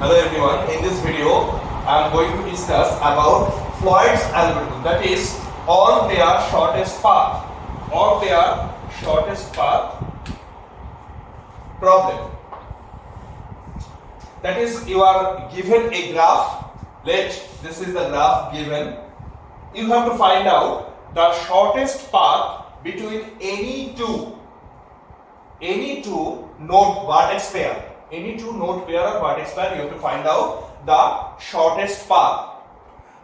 Hello everyone, in this video I am going to discuss about Floyd's algorithm, that is on their shortest path problem. That is, you are given a graph. This is the graph given. You have to find out the shortest path between any two node vertex pair. Any two node pair or vertex pair, you have to find out the shortest path.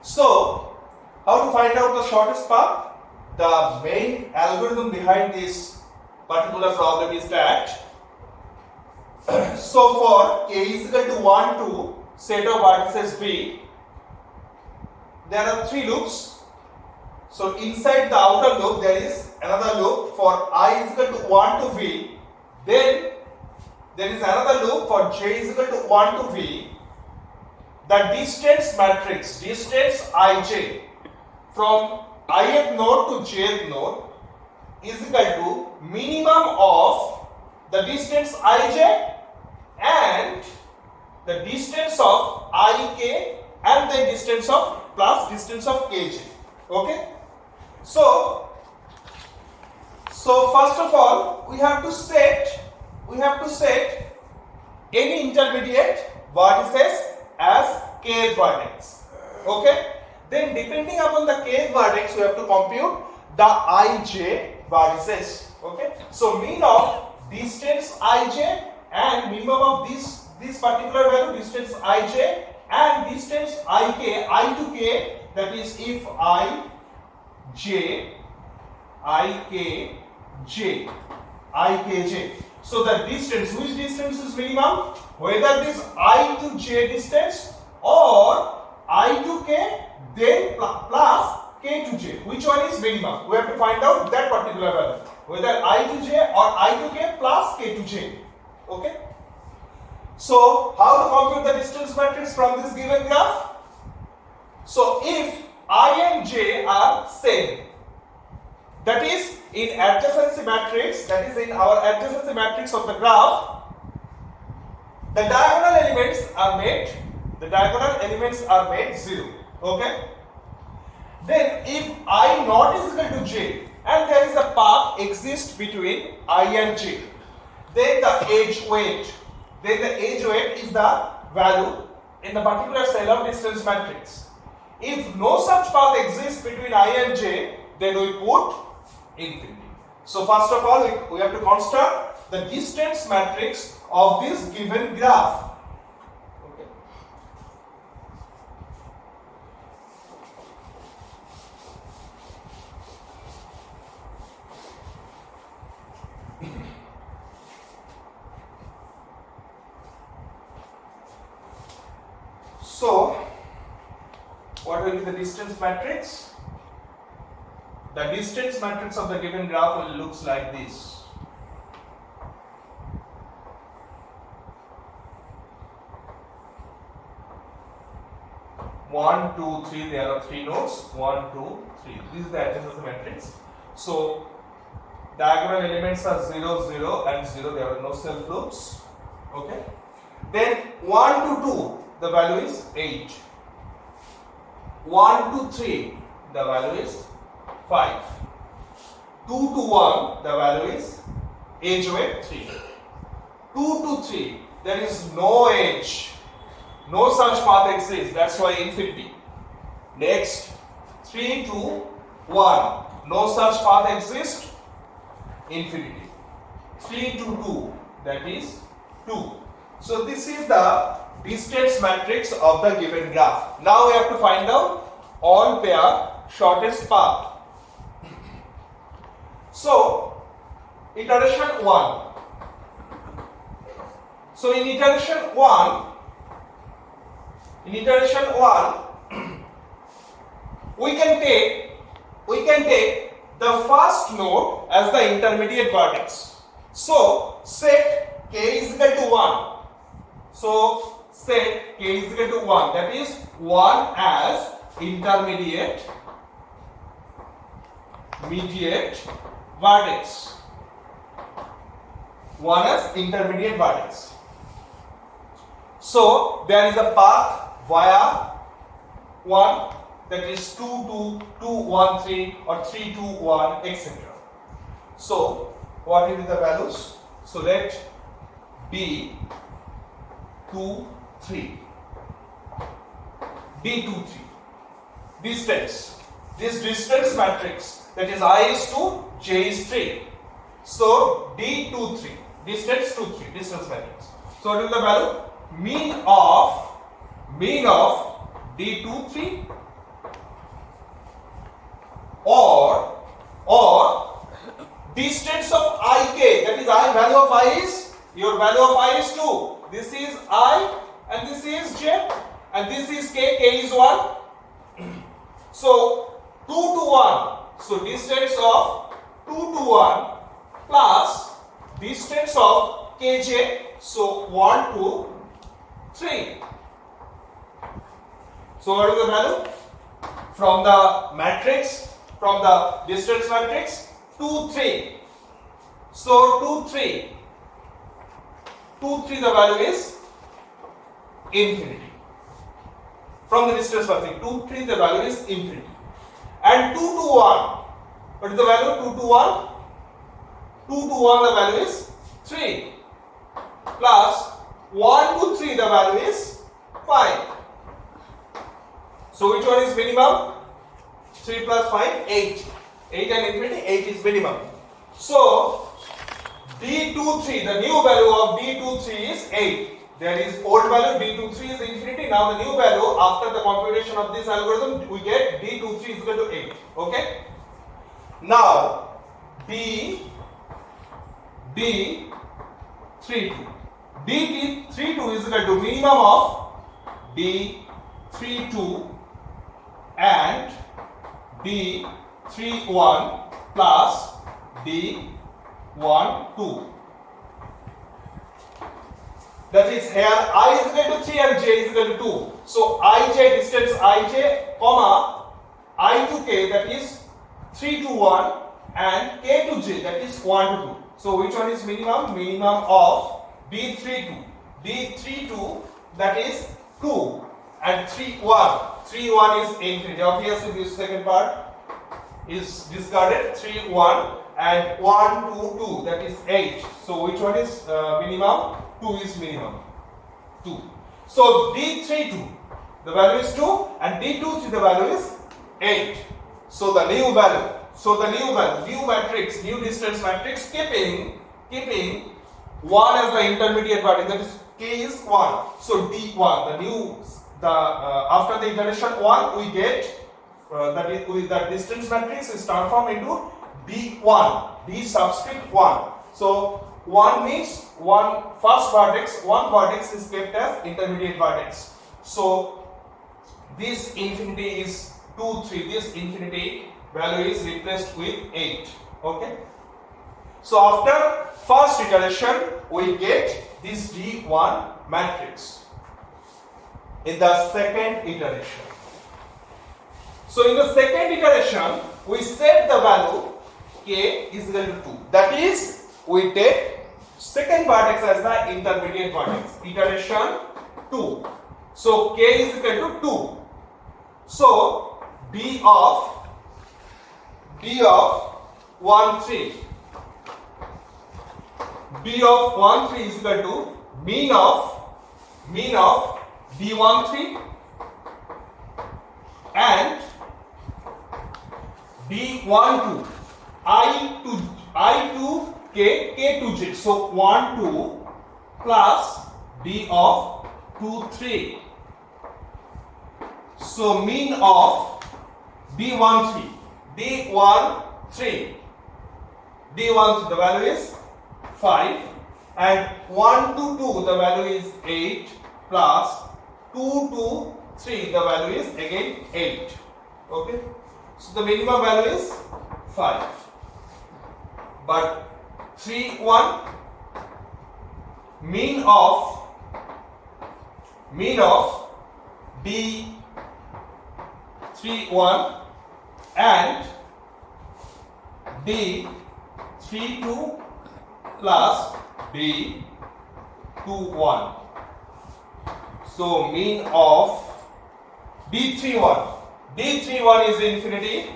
So, how to find out the shortest path? The main algorithm behind this particular problem is that so for k is equal to 1 to set of vertices V, there are three loops. So inside the outer loop there is another loop for I is equal to 1 to V. Then there is another loop for j is equal to 1 to V. The distance matrix, distance ij from ith node to jth node is equal to minimum of the distance ij and the distance of ik and the distance of plus distance of kj. Okay? So first of all we have to set any intermediate vertices as kth vertex. Okay? Then depending upon the kth vertex we have to compute the ij vertices. Okay? So mean of distance ij and minimum of this particular value, distance ij and distance ik, I to k, that is if I j ik j. So the distance, which distance is minimum? Whether this I to j distance or I to k then plus k to j. Which one is minimum? We have to find out that particular value. Whether I to j or I to k plus k to j. Okay? So how to compute the distance matrix from this given graph? So if I and j are same, that is in adjacency matrix, that is in our adjacency matrix of the graph, the diagonal elements are made 0. Okay? Then if I not is equal to j and there is a path exists between I and j, then the edge weight is the value in the particular cell of distance matrix. If no such path exists between I and j, then we put infinity. So first of all we have to construct the distance matrix of this given graph. Okay. So what will be the distance matrix? The distance matrix of the given graph will looks like this. One, two, three. There are three nodes. 1, 2, 3. This is the adjacency matrix. So diagonal elements are 0, 0, and 0. There are no self loops. Okay. Then 1 to 2, the value is 8. 1 to 3, the value is 5. 2 to 1, the value is edge weight 3. 2 to 3, there is no edge. No such path exists, that's why infinity. Next, 3 to 1, no such path exists, infinity. 3 to 2, that is 2. So this is the distance matrix of the given graph. Now we have to find out all pair shortest path. So iteration 1. So in iteration 1 we can take the first node as the intermediate vertex. So set k is equal to 1. So set k is equal to 1, that is 1 as intermediate vertex. 1 as intermediate vertex. So there is a path via 1, that is 2 2 2 1 3 or 3 2 1, etc. So what will be the values? So let B 2 3 B 2 3 distance. This distance matrix, that is I is 2, J is 3. So D 2 3 distance 2 3 distance matrix. So what will be the value? Mean of D 2 3 or distance of IK, that is I, value of I is, your value of I is 2. This is I and this is J and this is K, K is 1. So 2 to 1. So distance of 2 to 1 plus distance of Kj. So 1 to 3. So what is the value? From the matrix, from the distance matrix, 2 3. So 2 3. 2 3 the value is infinity. From the distance matrix, 2 3 the value is infinity. And 2 to 1. What is the value? 2 to 1. 2 to 1 the value is 3. Plus 1 to 3 the value is 5. So which one is minimum? 3 plus 5, 8. 8 and infinity, 8 is minimum. So D23, the new value of D23 is 8. There is old value D23 is infinity. Now the new value after the computation of this algorithm, we get D23 is equal to 8. Okay. Now D32. D32 is equal to minimum of D32 and D31 plus D12. That is here I is equal to 3 and J is equal to 2. So Ij, distance Ij, comma I to K, that is 3 to 1 and K to J, that is 1 to 2. So which one is minimum? Minimum of D32. D32 that is 2 and 3 1. 3 1 is infinity. Obviously this second part is discarded. 3 1 and 1 2 2, that is 8. So which one is minimum? 2 is minimum. 2. So D32 the value is 2 and D23 the value is 8. So the new value. New matrix, new distance matrix, keeping 1 as the intermediate value, that is K is 1. So D1, after the iteration 1 we get that distance matrix is transformed into D1, D subscript 1. So 1 means one vertex is kept as intermediate vertex. So this infinity is 2 3, this infinity value is replaced with 8. Okay. So after first iteration we get this D1 matrix. In the second iteration, so in the second iteration we set the value K is equal to 2. That is, we take second vertex as the intermediate vertex. Iteration 2. So K is equal to 2. So B of 1 3. B of 1 3 is equal to mean of D13 and D12. I to K, K to J. So 1 2 plus D of 2 3. So mean of D13. D13 the value is 5 and 1 to 2 the value is 8 plus 2 to 3 the value is again 8. Okay. So the minimum value is 5. But 3 1 mean of D31 and D32 plus D21. So mean of D31. D31 is infinity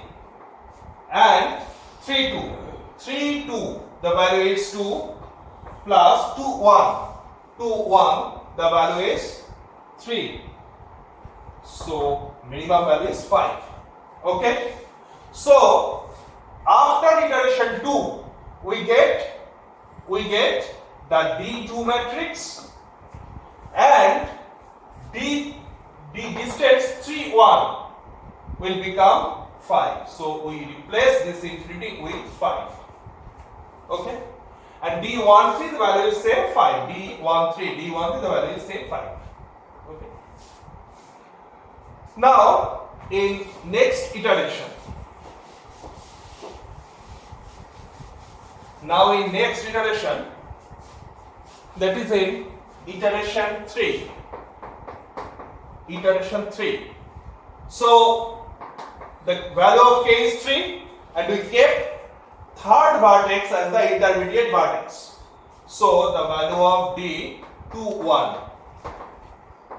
and 32. 32, the value is 2 plus 21. 21, the value is 3. So minimum value is 5. Okay. So after iteration 2, we get the D2 matrix and the distance 3, 1 will become 5. So we replace this infinity with 5. Okay. And D13 the value is same 5. D13 the value is same 5. Okay. Now in next iteration. Now in next iteration, that is in iteration 3. Iteration 3. So the value of k is 3 and we kept third vertex as the intermediate vertex. So the value of D21,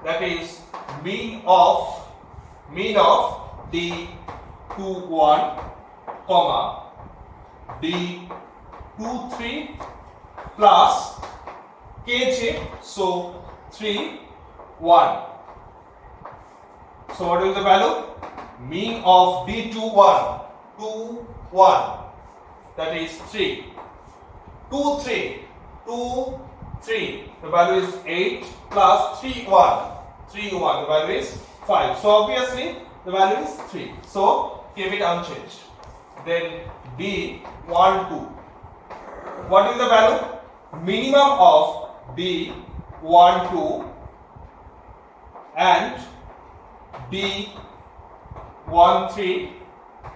that is mean of D21 comma D23 plus kj, so 3 1. So what is the value? Mean of D21 2 1, that is 3. 2 3 2 3, the value is 8 plus 3 1 3 1, the value is 5. So obviously the value is 3. So keep it unchanged. Then D12. What is the value? Minimum of D12 and D13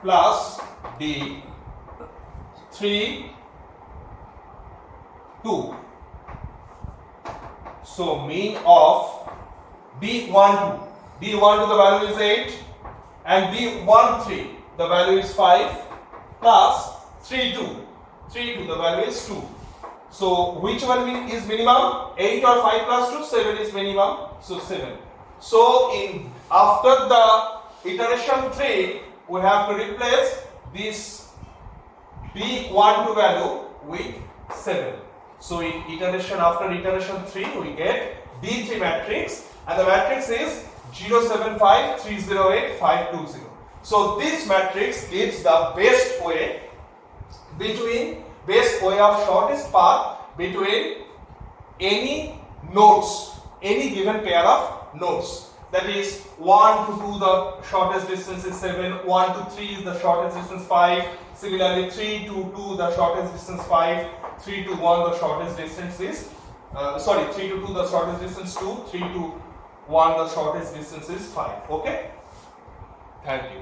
plus D32. So mean of D12. D12 the value is 8 and D13 the value is 5 plus 32. 32 the value is 2. So which one is minimum? 8 or 5 plus 2? 7 is minimum. So 7. So in after the iteration 3, we have to replace this D12 value with 7. So in iteration after iteration 3, we get D3 matrix and the matrix is 0 7 5 3 0 8 5 2 0. So this matrix gives the best way of shortest path between any nodes, any given pair of nodes. That is 1 to 2 the shortest distance is 7, 1 to 3 is the shortest distance 5, similarly 3 to 2 the shortest distance 5, 3 to 1 the shortest distance is 3 to 2 the shortest distance 2, 3 to 1 the shortest distance is 5. Okay, thank you.